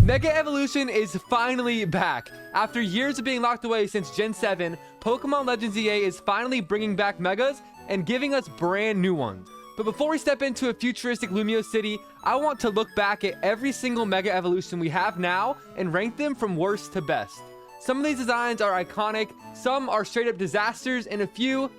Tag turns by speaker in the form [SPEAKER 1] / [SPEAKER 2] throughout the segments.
[SPEAKER 1] Mega Evolution is finally back. After years of being locked away since Gen 7, Pokémon Legends Z-A is finally bringing back Megas and giving us brand new ones. But before we step into a futuristic Lumio City, I want to look back at every single Mega Evolution we have now and rank them from worst to best. Some of these designs are iconic, some are straight up disasters, and a few,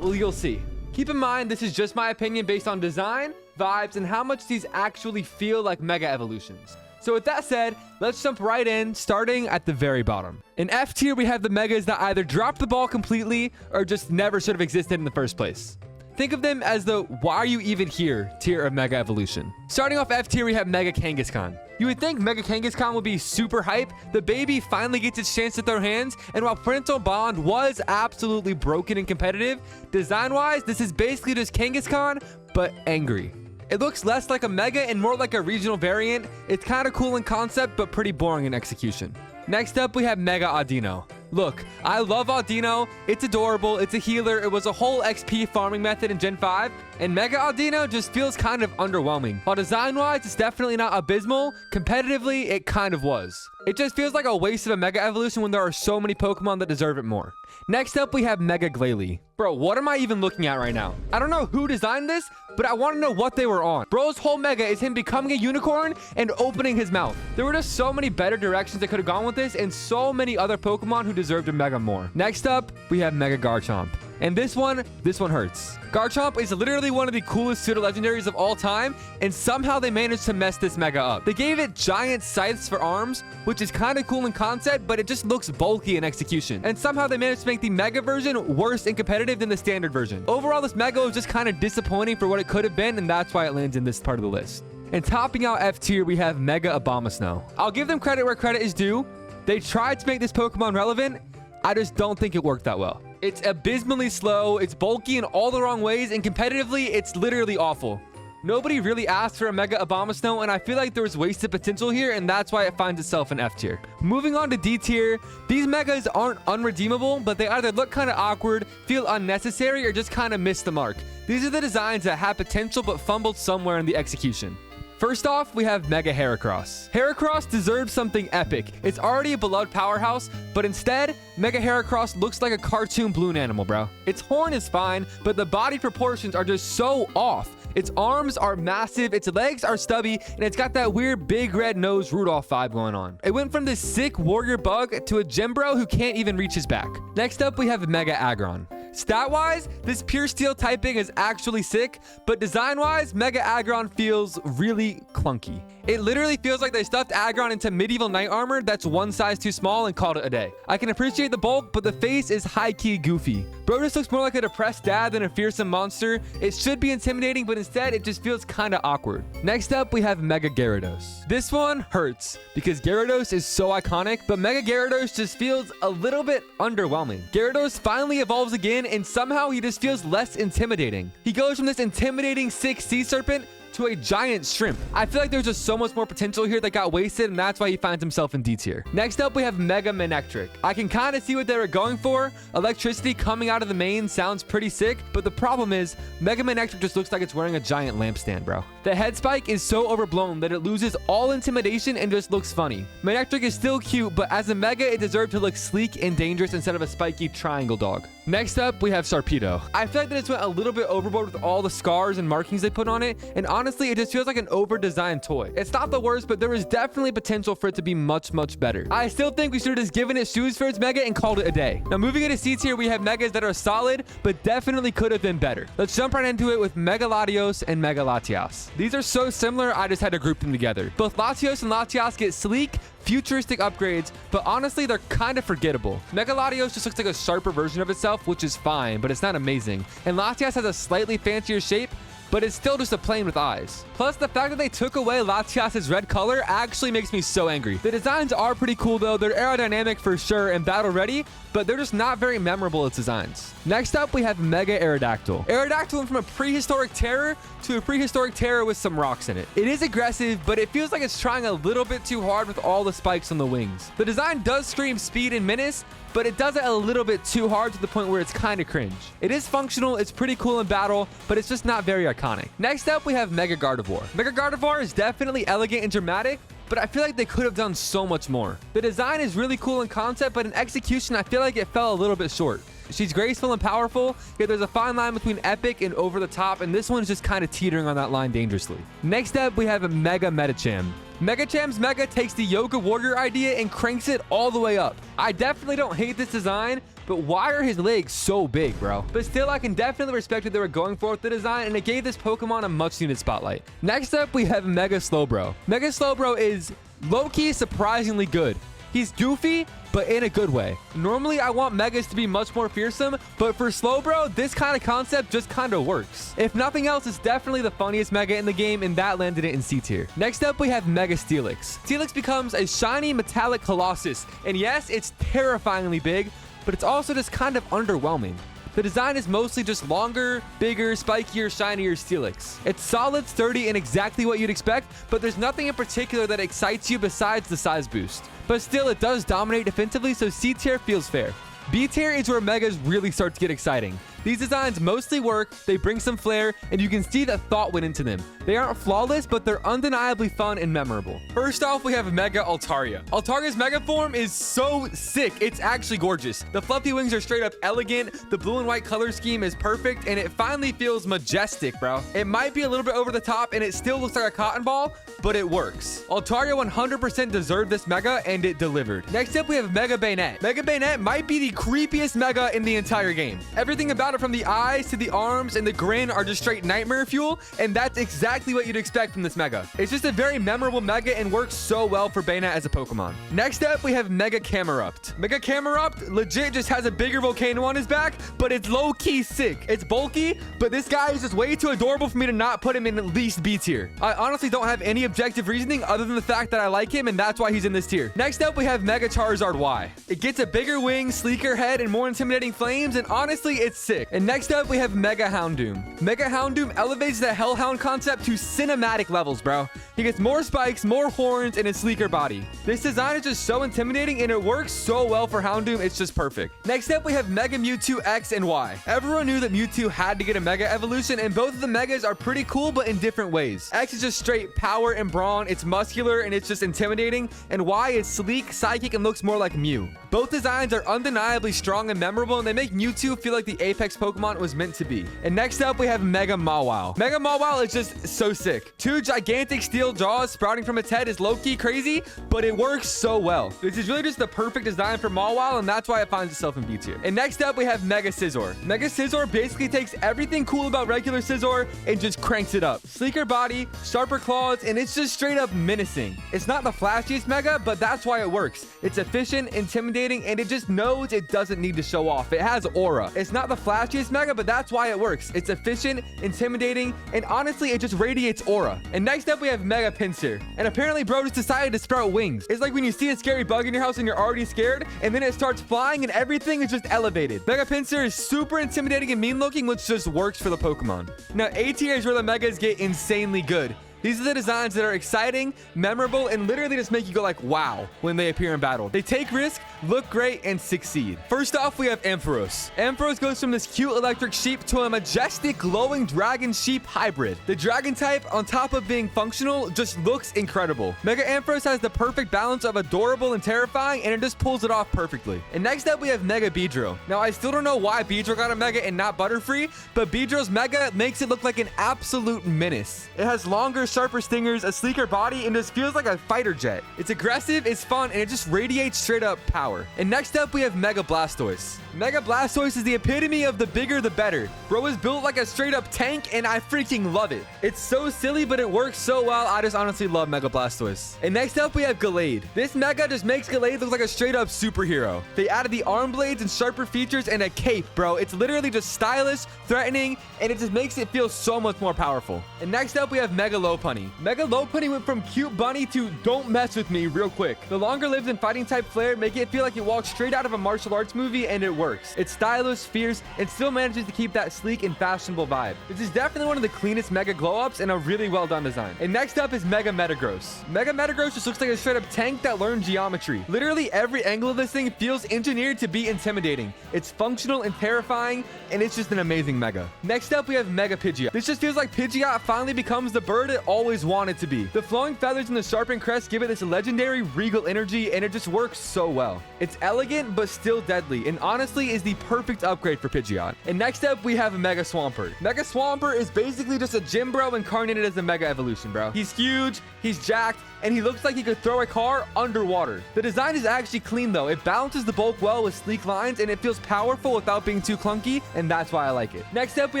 [SPEAKER 1] well, you'll see. Keep in mind, this is just my opinion based on design, vibes, and how much these actually feel like Mega Evolutions. So with that said, let's jump right in, starting at the very bottom. In F tier, we have the Megas that either dropped the ball completely or just never should have existed in the first place. Think of them as the why are you even here tier of Mega Evolution. Starting off F tier, we have Mega Kangaskhan. You would think Mega Kangaskhan would be super hype. The baby finally gets its chance to throw hands, and while parental bond was absolutely broken and competitive, design-wise, this is basically just Kangaskhan, but angry. It looks less like a Mega and more like a regional variant. It's kind of cool in concept, but pretty boring in execution. Next up, we have Mega Audino. Look, I love Audino. It's adorable. It's a healer. It was a whole XP farming method in Gen 5. And Mega Audino just feels kind of underwhelming. While design-wise, it's definitely not abysmal, competitively, it kind of was. It just feels like a waste of a Mega Evolution when there are so many Pokemon that deserve it more. Next up, we have Mega Glalie. Bro, what am I even looking at right now? I don't know who designed this, but I want to know what they were on. Bro's whole Mega is him becoming a unicorn and opening his mouth. There were just so many better directions that could have gone with this, and so many other Pokemon who deserved a Mega more. Next up, we have Mega Garchomp. And this one hurts. Garchomp is literally one of the coolest pseudo-legendaries of all time, and somehow they managed to mess this Mega up. They gave it giant scythes for arms, which is kind of cool in concept, but it just looks bulky in execution. And somehow they managed to make the Mega version worse and competitive than the standard version. Overall, this Mega was just kind of disappointing for what it could have been, and that's why it lands in this part of the list. And topping out F tier, we have Mega Abomasnow. I'll give them credit where credit is due. They tried to make this Pokemon relevant. I just don't think it worked that well. It's abysmally slow, it's bulky in all the wrong ways, and competitively, it's literally awful. Nobody really asked for a Mega Abomasnow, and I feel like there was wasted potential here, and that's why it finds itself in F tier. Moving on to D tier, these Megas aren't unredeemable, but they either look kind of awkward, feel unnecessary, or just kind of miss the mark. These are the designs that have potential but fumbled somewhere in the execution. First off, we have Mega Heracross. Heracross deserves something epic. It's already a beloved powerhouse, but instead, Mega Heracross looks like a cartoon balloon animal, bro. Its horn is fine, but the body proportions are just so off. Its arms are massive, its legs are stubby, and it's got that weird big red nose Rudolph vibe going on. It went from this sick warrior bug to a gym bro who can't even reach his back. Next up, we have Mega Aggron. Stat-wise, this pure steel typing is actually sick, but design-wise, Mega Aggron feels really clunky. It literally feels like they stuffed Aggron into medieval knight armor that's one size too small and called it a day. I can appreciate the bulk, but the face is high-key goofy. Bro just looks more like a depressed dad than a fearsome monster. It should be intimidating, but instead, it just feels kind of awkward. Next up, we have Mega Gyarados. This one hurts because Gyarados is so iconic, but Mega Gyarados just feels a little bit underwhelming. Gyarados finally evolves again, and somehow he just feels less intimidating. He goes from this intimidating sick sea serpent to a giant shrimp. I feel like there's just so much more potential here that got wasted, and that's why he finds himself in D tier. Next up, we have Mega Manectric. I can kind of see what they were going for. Electricity coming out of the main sounds pretty sick, but the problem is Mega Manectric just looks like it's wearing a giant lampstand, bro. The head spike is so overblown that it loses all intimidation and just looks funny. Manectric is still cute, but as a Mega, it deserved to look sleek and dangerous instead of a spiky triangle dog. Next up, we have Sharpedo. I feel like they just went a little bit overboard with all the scars and markings they put on it, and honestly, it just feels like an over-designed toy. It's not the worst, but there is definitely potential for it to be much, much better. I still think we should have just given it shoes for its Mega and called it a day. Now, moving into C tier, we have Megas that are solid, but definitely could have been better. Let's jump right into it with Mega Latios and Mega Latias. These are so similar, I just had to group them together. Both Latios and Latias get sleek, futuristic upgrades, but honestly, they're kind of forgettable. Mega Latios just looks like a sharper version of itself, which is fine, but it's not amazing. And Latias has a slightly fancier shape, but it's still just a plane with eyes. Plus, the fact that they took away Latias' red color actually makes me so angry. The designs are pretty cool though. They're aerodynamic for sure and battle ready, but they're just not very memorable as designs. Next up, we have Mega Aerodactyl. Aerodactyl went from a prehistoric terror to a prehistoric terror with some rocks in it. It is aggressive, but it feels like it's trying a little bit too hard with all the spikes on the wings. The design does scream speed and menace, but it does it a little bit too hard to the point where it's kind of cringe. It is functional, it's pretty cool in battle, but it's just not very iconic. Next up, we have Mega Gardevoir. Mega Gardevoir is definitely elegant and dramatic, but I feel like they could have done so much more. The design is really cool in concept, but in execution, I feel like it fell a little bit short. She's graceful and powerful, yet there's a fine line between epic and over the top, and this one's just kind of teetering on that line dangerously. Next up, we have a Mega Medicham. Megacham's Mega takes the Yoga Warrior idea and cranks it all the way up. I definitely don't hate this design, but why are his legs so big, bro? But still, I can definitely respect what they were going for with the design, and it gave this Pokemon a much-needed spotlight. Next up, we have Mega Slowbro. Mega Slowbro is low-key surprisingly good. He's goofy, but in a good way. Normally, I want Megas to be much more fearsome, but for Slowbro, this kind of concept just kind of works. If nothing else, it's definitely the funniest Mega in the game, and that landed it in C tier. Next up, we have Mega Steelix. Steelix becomes a shiny metallic colossus, and yes, it's terrifyingly big, but it's also just kind of underwhelming. The design is mostly just longer, bigger, spikier, shinier Steelix. It's solid, sturdy, and exactly what you'd expect, but there's nothing in particular that excites you besides the size boost. But still, it does dominate defensively, so C tier feels fair. B tier is where Megas really start to get exciting. These designs mostly work, they bring some flair, and you can see that thought went into them. They aren't flawless, but they're undeniably fun and memorable. First off, we have Mega Altaria. Altaria's Mega form is so sick. It's actually gorgeous. The fluffy wings are straight up elegant, the blue and white color scheme is perfect, and it finally feels majestic, bro. It might be a little bit over the top, and it still looks like a cotton ball, but it works. Altaria 100% deserved this Mega, and it delivered. Next up, we have Mega Bayonet. Mega Bayonet might be the creepiest Mega in the entire game. Everything about it, from the eyes to the arms and the grin, are just straight nightmare fuel, and that's exactly what you'd expect from this Mega. It's just a very memorable Mega and works so well for Bayonet as a Pokemon. Next up, we have Mega Camerupt. Mega Camerupt legit just has a bigger volcano on his back, but it's low-key sick. It's bulky, but this guy is just way too adorable for me to not put him in at least B tier. I honestly don't have any objective reasoning other than the fact that I like him, and that's why he's in this tier. Next up, we have Mega Charizard Y. It gets a bigger wing, sleeker head, and more intimidating flames, and honestly, it's sick. And next up, we have Mega Houndoom. Mega Houndoom elevates the Hellhound concept to cinematic levels, bro. He gets more spikes, more horns, and a sleeker body. This design is just so intimidating, and it works so well for Houndoom, it's just perfect. Next up, we have Mega Mewtwo X and Y. Everyone knew that Mewtwo had to get a Mega evolution, and both of the Megas are pretty cool, but in different ways. X is just straight power and brawn, it's muscular, and it's just intimidating, and Y is sleek, psychic, and looks more like Mew. Both designs are undeniably strong and memorable, and they make Mewtwo feel like the apex Pokemon was meant to be. And next up, we have Mega Mawile. Mega Mawile is just so sick. Two gigantic steel jaws sprouting from its head is low-key crazy, but it works so well. This is really just the perfect design for Mawile, and that's why it finds itself in B tier. And next up, we have Mega Scizor. Mega Scizor basically takes everything cool about regular Scizor and just cranks it up. Sleeker body, sharper claws, and it's just straight up menacing. It's not the flashiest Mega, but that's why it works. It's efficient, intimidating, and it just knows it doesn't need to show off. It has aura. It's not the flashiest Mega, but that's why it works. It's efficient, intimidating, and honestly, it just radiates aura. And next up, we have Mega Pinsir. And apparently, bro just decided to sprout wings. It's like when you see a scary bug in your house and you're already scared, and then it starts flying and everything is just elevated. Mega Pinsir is super intimidating and mean looking, which just works for the Pokemon. Now, A tier is where the Megas get insanely good. These are the designs that are exciting, memorable, and literally just make you go like, wow, when they appear in battle. They take risk, look great, and succeed. First off, we have Ampharos. Ampharos goes from this cute electric sheep to a majestic glowing dragon sheep hybrid. The dragon type, on top of being functional, just looks incredible. Mega Ampharos has the perfect balance of adorable and terrifying, and it just pulls it off perfectly. And next up, we have Mega Beedrill. Now, I still don't know why Beedrill got a Mega and not Butterfree, but Beedrill's Mega makes it look like an absolute menace. It has longer, sharper stingers, a sleeker body, and just feels like a fighter jet. It's aggressive, it's fun, and it just radiates straight up power. And next up, we have Mega Blastoise. Mega Blastoise is the epitome of the bigger the better. Bro is built like a straight up tank, and I freaking love it. It's so silly, but it works so well. I just honestly love Mega Blastoise. And next up, we have Gallade. This Mega just makes Gallade look like a straight up superhero. They added the arm blades and sharper features and a cape, bro. It's literally just stylish, threatening, and it just makes it feel so much more powerful. And next up, we have Mega Lopunny. Mega Lopunny went from cute bunny to don't mess with me real quick. The longer lived and fighting type flair make it feel like it walked straight out of a martial arts movie, and it works. It's stylish, fierce, and still manages to keep that sleek and fashionable vibe. This is definitely one of the cleanest Mega glow-ups and a really well done design. And next up is Mega Metagross. Mega Metagross just looks like a straight up tank that learned geometry. Literally every angle of this thing feels engineered to be intimidating. It's functional and terrifying, and it's just an amazing Mega. Next up, we have Mega Pidgeot. This just feels like Pidgeot finally becomes the bird it always wanted to be. The flowing feathers and the sharpened crest give it this legendary regal energy, and it just works so well. It's elegant but still deadly, and honestly is the perfect upgrade for Pidgeot. And next up, we have Mega Swampert. Mega Swampert is basically just a gym bro incarnated as a Mega Evolution, bro. He's huge, he's jacked, and he looks like he could throw a car underwater. The design is actually clean though. It balances the bulk well with sleek lines, and it feels powerful without being too clunky, and that's why I like it. Next up, we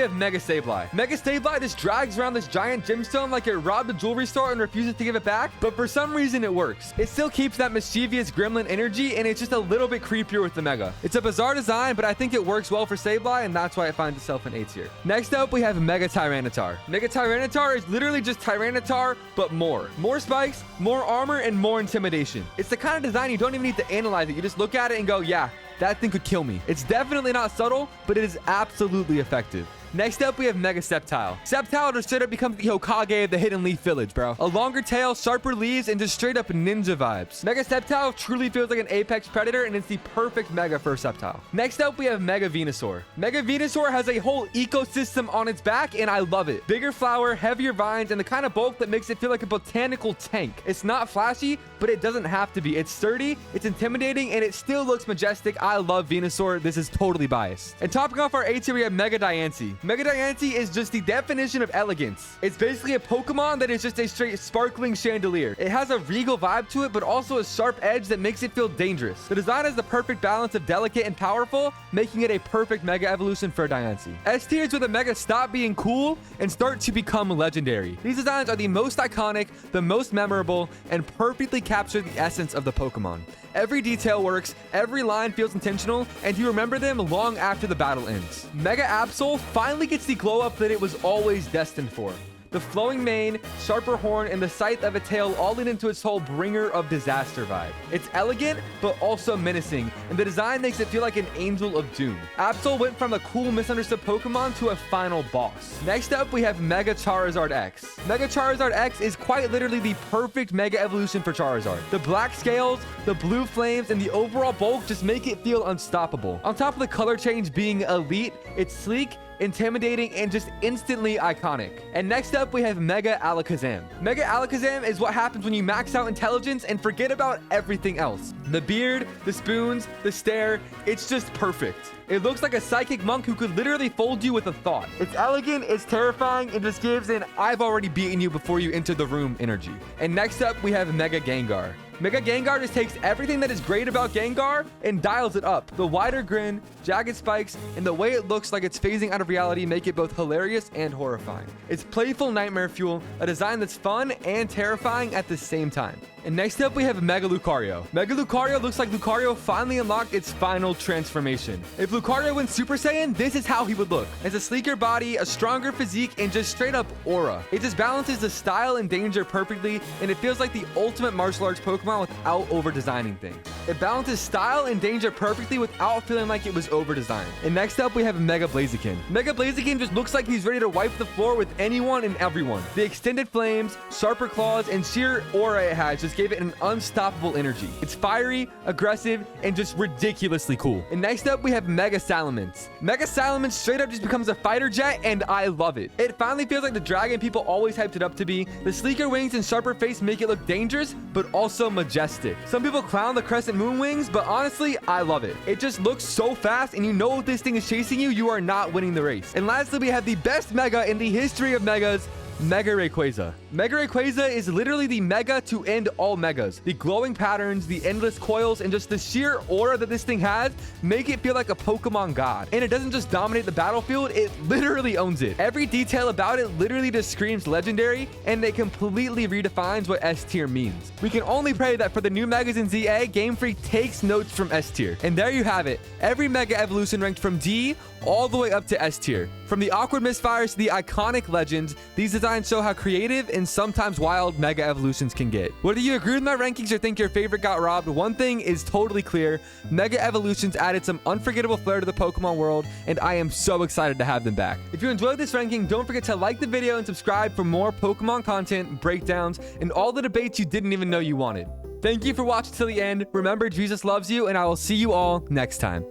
[SPEAKER 1] have Mega Sableye. Mega Sableye just drags around this giant gemstone like it robbed a jewelry store and refuses to give it back, but for some reason it works. It still keeps that mischievous gremlin energy, and it's just a little bit creepier with the Mega. It's a bizarre design, but I think it works well for Sableye, and that's why it finds itself in A tier. Next up, we have Mega Tyranitar. Mega Tyranitar is literally just Tyranitar, but more. More spikes, more armor, and more intimidation. It's the kind of design you don't even need to analyze it. You just look at it and go, yeah, that thing could kill me. It's definitely not subtle, but it is absolutely effective. Next up, we have Mega Sceptile. Sceptile just straight up becomes the Hokage of the Hidden Leaf Village, bro. A longer tail, sharper leaves, and just straight up ninja vibes. Mega Sceptile truly feels like an apex predator, and it's the perfect Mega for Sceptile. Next up, we have Mega Venusaur. Mega Venusaur has a whole ecosystem on its back, and I love it. Bigger flower, heavier vines, and the kind of bulk that makes it feel like a botanical tank. It's not flashy, but it doesn't have to be. It's sturdy, it's intimidating, and it still looks majestic. I love Venusaur. This is totally biased. And topping off our A tier, we have Mega Diancie. Mega Diancie is just the definition of elegance. It's basically a Pokemon that is just a straight sparkling chandelier. It has a regal vibe to it, but also a sharp edge that makes it feel dangerous. The design has the perfect balance of delicate and powerful, making it a perfect Mega Evolution for Diancie. S tiers where the Mega stop being cool and start to become legendary. These designs are the most iconic, the most memorable, and perfectly capture the essence of the Pokemon. Every detail works, every line feels intentional, and you remember them long after the battle ends. Mega Absol finally gets the glow up that it was always destined for. The flowing mane, sharper horn, and the scythe of a tail all lead into its whole bringer of disaster vibe. It's elegant, but also menacing, and the design makes it feel like an angel of doom. Absol went from a cool, misunderstood Pokemon to a final boss. Next up, we have Mega Charizard X. Mega Charizard X is quite literally the perfect Mega Evolution for Charizard. The black scales, the blue flames, and the overall bulk just make it feel unstoppable. On top of the color change being elite, it's sleek, intimidating, and just instantly iconic. And next up, we have Mega Alakazam. Mega Alakazam is what happens when you max out intelligence and forget about everything else. The beard, the spoons, the stare, it's just perfect. It looks like a psychic monk who could literally fold you with a thought. It's elegant, it's terrifying, and just gives an I've already beaten you before you enter the room energy. And next up, we have Mega Gengar. Mega Gengar just takes everything that is great about Gengar and dials it up. The wider grin, jagged spikes, and the way it looks like it's phasing out of reality make it both hilarious and horrifying. It's playful nightmare fuel, a design that's fun and terrifying at the same time. And next up, we have Mega Lucario. Mega Lucario looks like Lucario finally unlocked its final transformation. If Lucario went Super Saiyan, this is how he would look. It's a sleeker body, a stronger physique, and just straight up aura. It just balances the style and danger perfectly, and it feels like the ultimate martial arts Pokemon without over-designing things. It balances style and danger perfectly without feeling like it was over-designed. And next up, we have Mega Blaziken. Mega Blaziken just looks like he's ready to wipe the floor with anyone and everyone. The extended flames, sharper claws, and sheer aura it has just gave it an unstoppable energy. It's fiery, aggressive, and just ridiculously cool. And next up, we have Mega Salamence. Mega Salamence straight up just becomes a fighter jet, and I love it. It finally feels like the dragon people always hyped it up to be. The sleeker wings and sharper face make it look dangerous, but also majestic. Some people clown the crescent moon wings, but honestly, I love it. It just looks so fast, and you know if this thing is chasing you, you are not winning the race. And lastly, we have the best Mega in the history of Megas, Mega Rayquaza. Mega Rayquaza is literally the Mega to end all Megas. The glowing patterns, the endless coils, and just the sheer aura that this thing has make it feel like a Pokemon god. And it doesn't just dominate the battlefield, it literally owns it. Every detail about it literally just screams legendary, and it completely redefines what S tier means. We can only pray that for the new Megas in Z-A, Game Freak takes notes from S tier. And there you have it. Every Mega Evolution ranked from D all the way up to S tier. From the awkward misfires to the iconic legends, these designs show how creative and sometimes wild Mega Evolutions can get. Whether you agree with my rankings or think your favorite got robbed, one thing is totally clear: Mega Evolutions added some unforgettable flair to the Pokemon world, and I am so excited to have them back. If you enjoyed this ranking, don't forget to like the video and subscribe for more Pokemon content, breakdowns, and all the debates you didn't even know you wanted. Thank you for watching till the end. Remember, Jesus loves you, and I will see you all next time.